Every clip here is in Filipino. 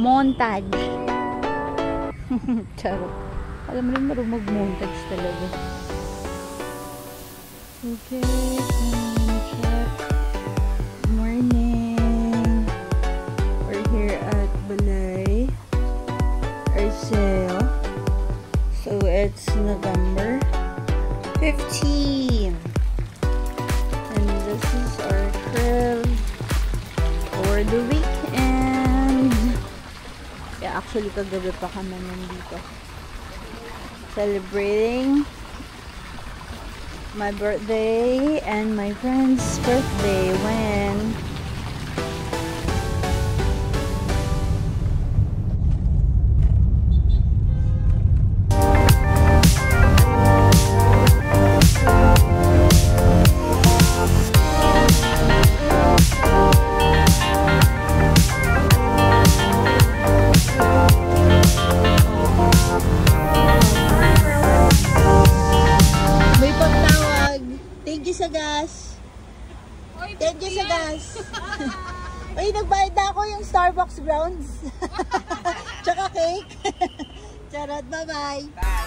Montage. Charot. Alam mo rin marunong mag-montage talaga. Okay, check. Morning. We're here at Balay Arceo. So it's November 15. And this is our crib for the weekend. Yeah, actually kagabi pa kami nandito. Celebrating my birthday and my friend's birthday when thank you sa gas. Uy, nagbayad na ako yung Starbucks grounds. Tsaka cake. Charot, bye-bye. Bye.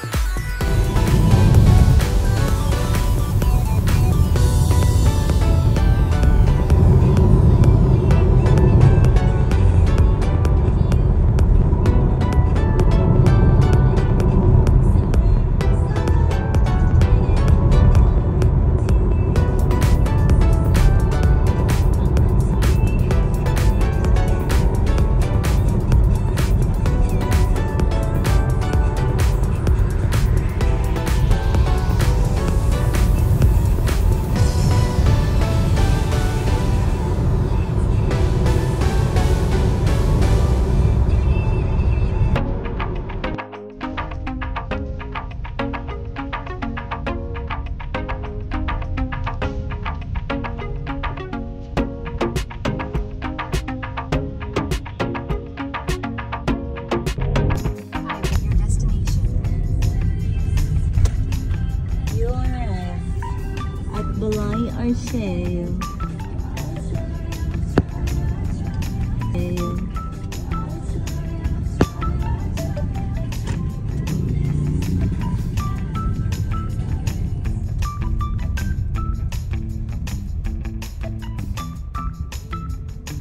Balay Arceo.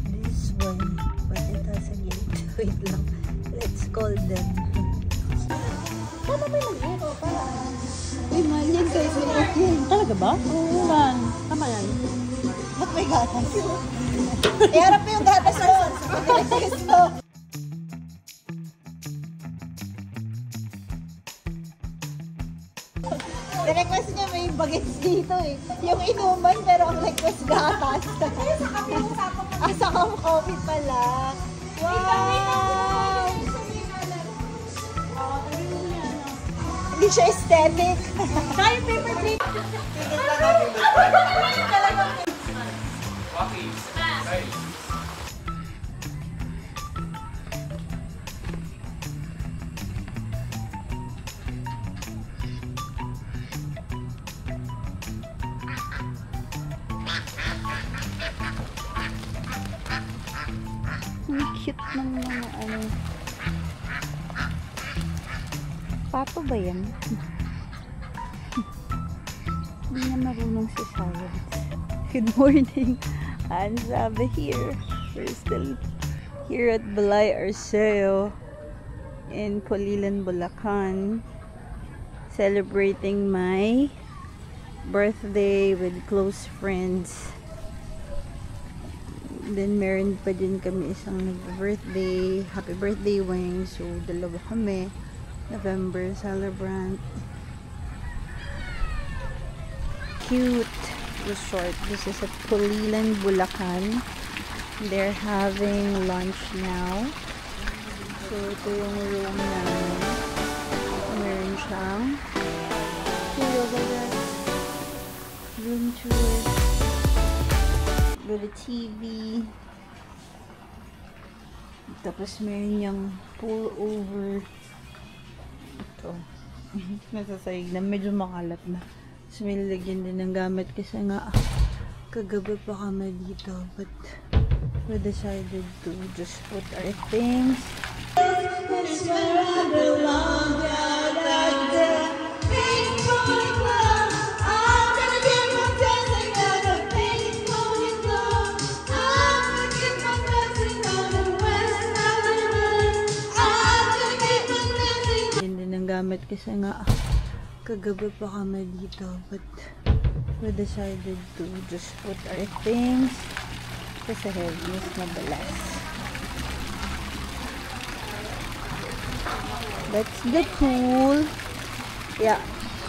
This one, but it has a gate. Wait lang. Let's call them. Paano may mag-ito? Uy, mahal yan kayo sa yan. Talaga ba? Oo, man. Tama yan. Ba't may gatas? Iharap mo yung gatas mo. Pag-request mo. Request niya may bagets dito eh. Yung inuman pero ang request gatas. Sa kape mo tapos. Sa coffee pala. Wow! Hindi siya aesthetic. Kaya paper plate. Ang cute ng mga ano. Pato ba yan? Hindi na marunong si Science. Good morning. And Sabi here. We're still here at Balay Arceo in Pulilan, Bulacan. Celebrating my birthday with close friends. Then meron pa din kami isang nag-birthday. Happy birthday, Wing. So dalawa kami. November celebrant. Cute resort. This is at Pulilan, Bulacan. They're having lunch now. So ito yung room namin. Meron siyang room tour with a TV. Tapos meron yung pull over. Ito. Nasasayig na. Medyo makalat na. So may lagyan din ng gamit kasi nga kagabi pa kami dito. But we decided to just put our things. Hindi nang gamit kasi nga kagabi pa kami dito, but we decided to just put our things kasi heavy is madalas. That's the cool. Yeah.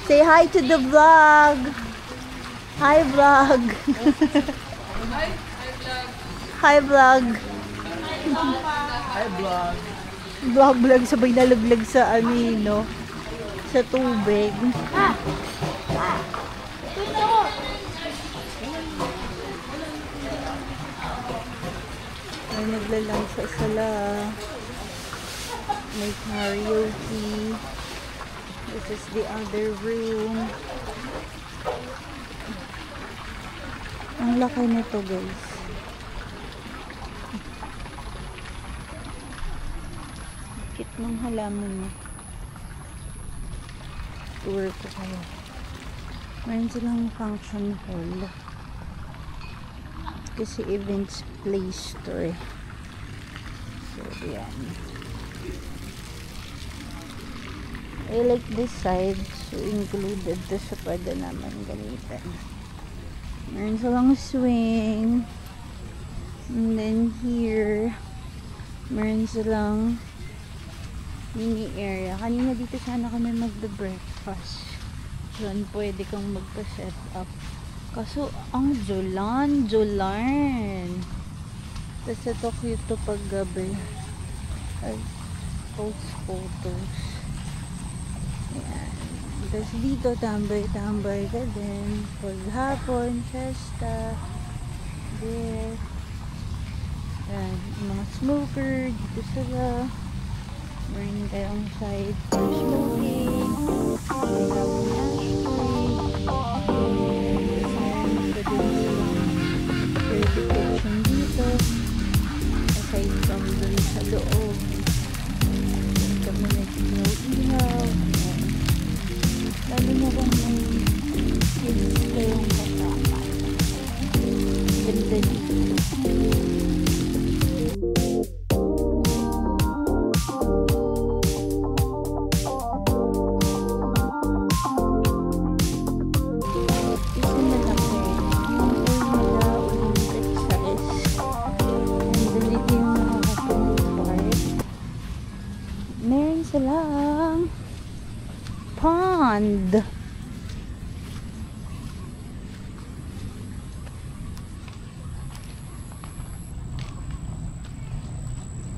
Say hi to the vlog. Hi vlog. Hi vlog. Hi vlog. Vlog sabay nalaglag sa no, sa tubig. May naglalang sa sala. May karaoke. This is the other room. Ang laki nito, guys. Kit ng halaman mo. Tour ko kayo. Mayroon silang function hall. Kasi events place to eh. So, yan. I like this side. So, included to sa pwede naman gamitin. Meron silang swing. And then here, meron silang mini area. Kanina dito sana kami magbe-breakfast. Diyan pwede kang magpa-set up. Kaso, ang Jolan. Tapos ito cute to pag gabi. Ay, post photos. Ayan. Tapos dito, tambay-tambay ka din. Pag hapon, fiesta. There. Ayan. Mga smoker. Dito sila. Meron kayong side for smoking. May hapon ashtray. Dito aside from dun sa loob kami nag-ihaw lalo na kung may kids kayong kasama ganda dito. Silang pond.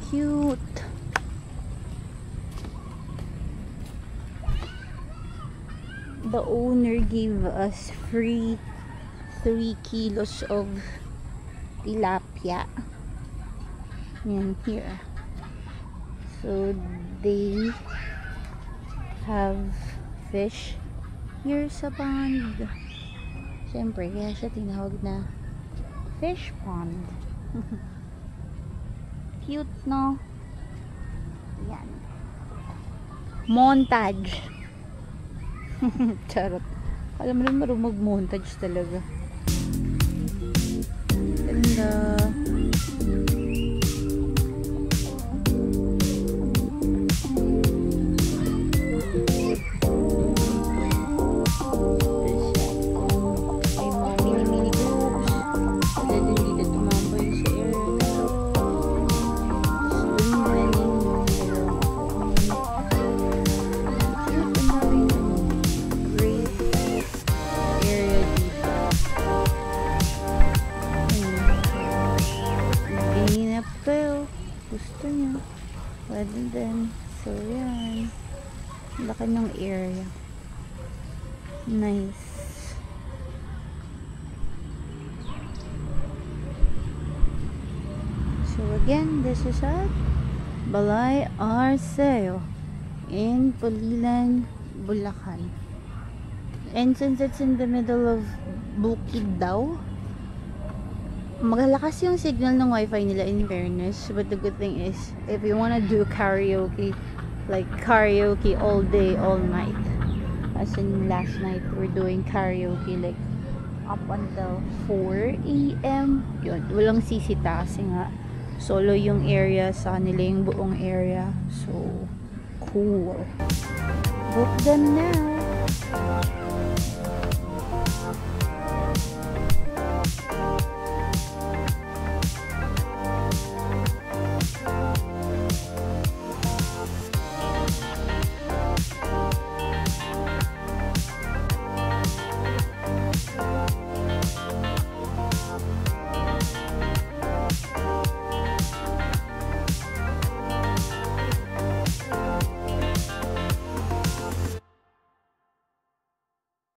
Cute. The owner gave us free 3 kilos of tilapia. And here. So they have fish here sa pond. Siyempre, kaya siya tinawag na fish pond. Cute, no? Yan. Montage. Charot. Alam mo rin marunong mag-montage talaga. Ganda. Gusto niya. Pwede din. So, yan. Laki ng area. Nice. So, again, this is at Balay Arceo in Pulilan, Bulacan. And since it's in the middle of Bukid daw, Magalakas yung signal ng wifi nila in fairness. But the good thing is, if you wanna do karaoke, like karaoke all day, all night. As in last night, we're doing karaoke like up until 4 a.m. Yun, walang sisita kasi nga solo yung area sa kanila, yung buong area. So, cool. Book them now.